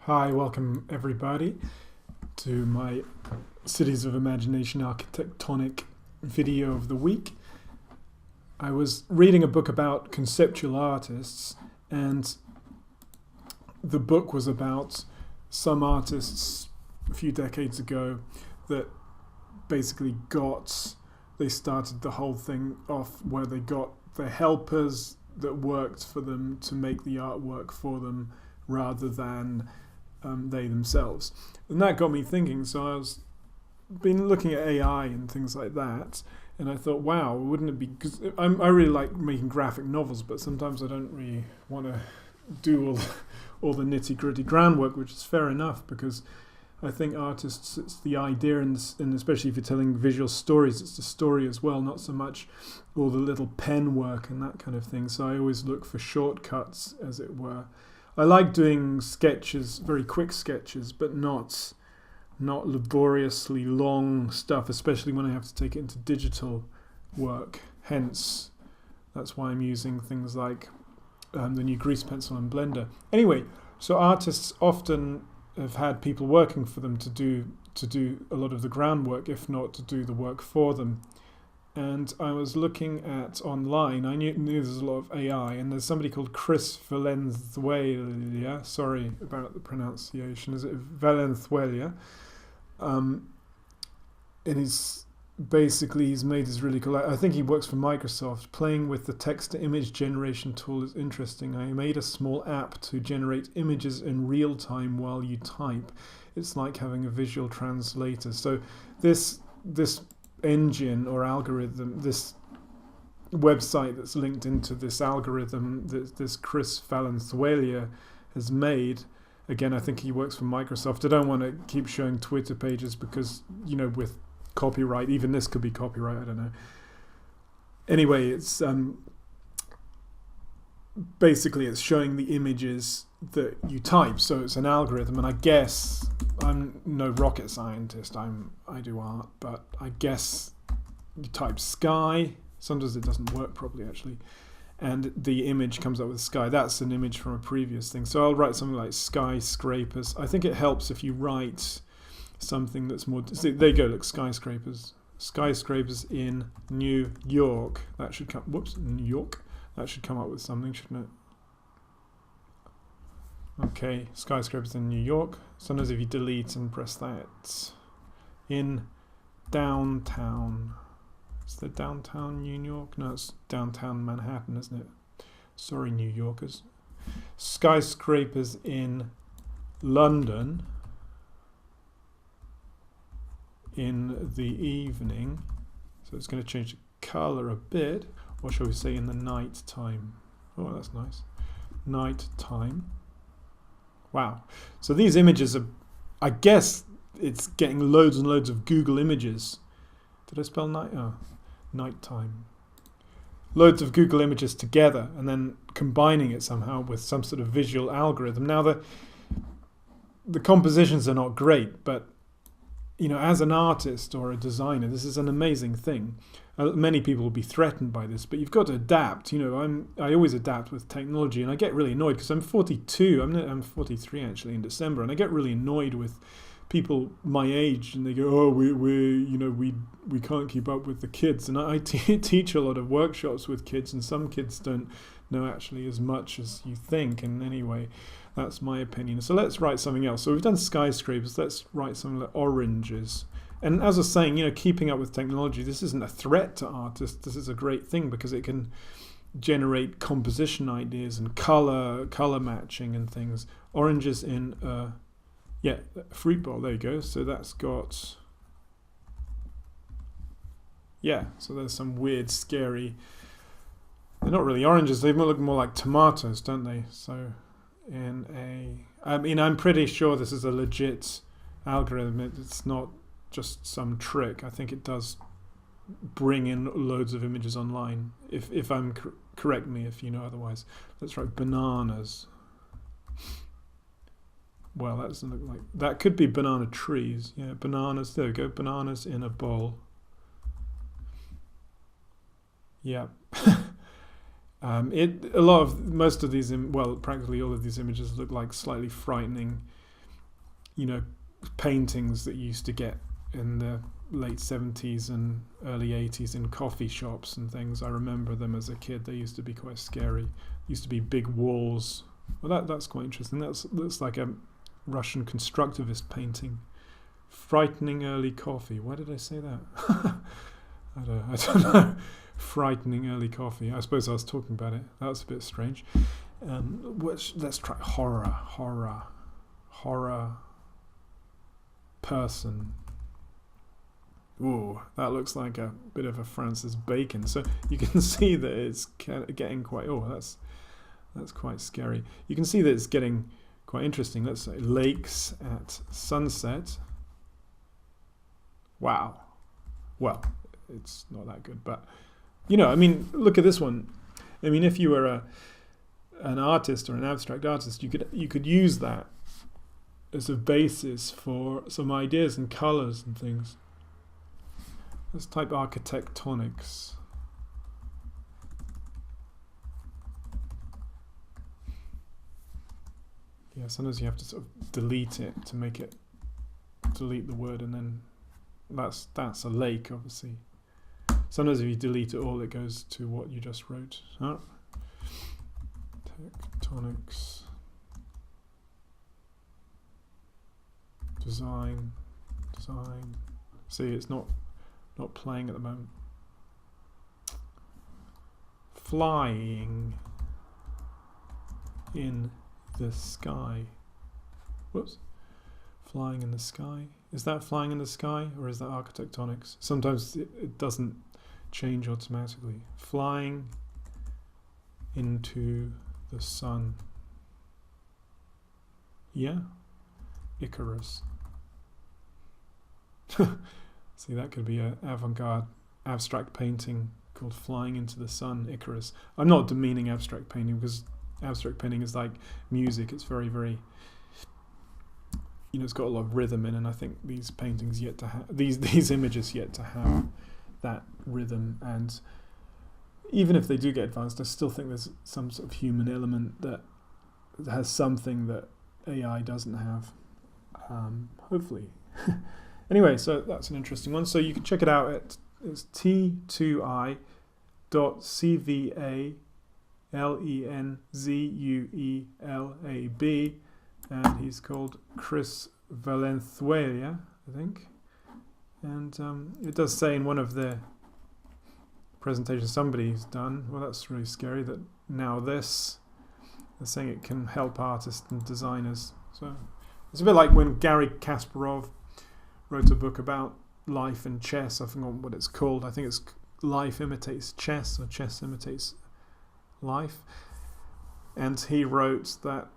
Hi, welcome everybody to my Cities of Imagination Architectonic video of the week. I was reading a book about conceptual artists, and the book was about some artists a few decades ago that basically they started the whole thing off where they got their helpers that worked for them to make the artwork for them rather than they themselves. And that got me thinking, so I was been looking at AI and things like that, and I thought, wow, wouldn't it be, because I really like making graphic novels, but sometimes I don't really want to do all the nitty-gritty groundwork, which is fair enough, because I think artists, it's the idea, and especially if you're telling visual stories, it's the story as well, not so much all the little pen work and that kind of thing. So I always look for shortcuts, as it were. I like doing sketches, very quick sketches, but not laboriously long stuff, especially when I have to take it into digital work. Hence, that's why I'm using things like the new grease pencil and Blender. Anyway, so artists often have had people working for them to do a lot of the groundwork, if not to do the work for them. And I was looking at online, I knew there's a lot of AI, and there's somebody called Chris Valenzuela, sorry about the pronunciation, is it Valenzuela? And he's made this really cool, I think he works for Microsoft. Playing with the text-to-image generation tool is interesting. I made a small app to generate images in real time while you type. It's like having a visual translator. So this engine or algorithm, this website that's linked into this algorithm that this Chris Valenzuela has made, again, I think he works for Microsoft. I don't want to keep showing Twitter pages because, with copyright, even this could be copyright, I don't know. Anyway, it's basically it's showing the images that you type, so it's an algorithm, and I guess I'm no rocket scientist, I do art, but I guess you type sky, sometimes it doesn't work properly actually, and the image comes up with sky. That's an image from a previous thing, so I'll write something like skyscrapers. I think it helps if you write something that's more, see, there you go, look, skyscrapers in New York. That should come, New York, that should come up with something, shouldn't it? Okay, skyscrapers in New York. Sometimes if you delete and press that, in downtown. Is there downtown New York? No, it's downtown Manhattan, isn't it? Sorry, New Yorkers. Skyscrapers in London in the evening. So it's going to change the color a bit. Or shall we say in the night time? Oh, that's nice. Night time. Wow. So these images are, I guess it's getting loads and loads of Google images. Did I spell night? Oh, nighttime. Loads of Google images together and then combining it somehow with some sort of visual algorithm. Now the compositions are not great, but as an artist or a designer, this is an amazing thing. Many people will be threatened by this, but you've got to adapt. I always adapt with technology, and I get really annoyed because I'm 42. I'm 43 actually in December, and I get really annoyed with people my age, and they go, "Oh, we can't keep up with the kids." And I teach a lot of workshops with kids, and some kids don't know actually as much as you think. And anyway, that's my opinion. So let's write something else. So we've done skyscrapers. Let's write something like oranges. And as I was saying, keeping up with technology, this isn't a threat to artists. This is a great thing because it can generate composition ideas and color matching and things. Oranges in fruit bowl. There you go. So that's got, so there's some weird, scary, they're not really oranges. They look more like tomatoes, don't they? So I'm pretty sure this is a legit algorithm. It's not just some trick. I think it does bring in loads of images online. If I'm correct me if you know otherwise. Let's write bananas. Well, that doesn't look like, that could be banana trees. Yeah, bananas. There we go. Bananas in a bowl. Yeah. Most of these, practically all of these images look like slightly frightening paintings that you used to get in the late 70s and early 80s in coffee shops and things. I remember them as a kid. They used to be quite scary. Used to be big walls. Well, that's quite interesting. That's like a Russian constructivist painting. Frightening early coffee. Why did I say that? I don't know. Frightening early coffee. I suppose I was talking about it. That was a bit strange. Let's try horror person. Ooh, that looks like a bit of a Francis Bacon. So you can see that it's getting quite. Oh, that's quite scary. You can see that it's getting quite interesting. Let's say lakes at sunset. Wow. Well, it's not that good, but look at this one. I mean, if you were an artist or an abstract artist, you could use that as a basis for some ideas and colors and things. Let's type architectonics. Yeah, sometimes you have to sort of delete it to make it delete the word, and then that's a lake, obviously. Sometimes if you delete it all, it goes to what you just wrote. Tectonics. Design. See, it's not playing at the moment. Flying in the sky. Whoops. Flying in the sky. Is that flying in the sky, or is that architectonics? Sometimes it doesn't change automatically. Flying into the sun. Yeah. Icarus. See, that could be an avant-garde abstract painting called Flying into the Sun, Icarus. I'm not demeaning abstract painting, because abstract painting is like music. It's very, very, it's got a lot of rhythm in, and I think these paintings yet to have, these images yet to have that rhythm. And even if they do get advanced, I still think there's some sort of human element that has something that AI doesn't have. Hopefully. Anyway, so that's an interesting one. So you can check it out it's t2i.cvalenzuelab, and he's called Chris Valenzuela, I think. And it does say in one of the presentations somebody's done, well, that's really scary, that now they're saying it can help artists and designers. So it's a bit like when Garry Kasparov wrote a book about life and chess. I forgot what it's called. I think it's Life Imitates Chess, or Chess Imitates Life. And he wrote that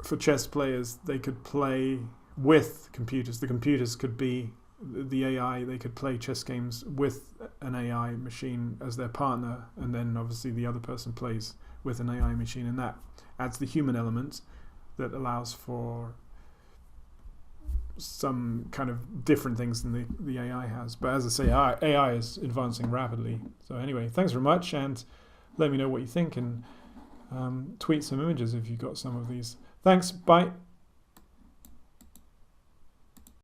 for chess players, they could play with computers. The computers could be the AI. They could play chess games with an AI machine as their partner, and then obviously the other person plays with an AI machine, and that adds the human element that allows for some kind of different things than the AI has. But as I say, AI is advancing rapidly. So anyway, thanks very much, and let me know what you think, and tweet some images if you've got some of these. Thanks, bye.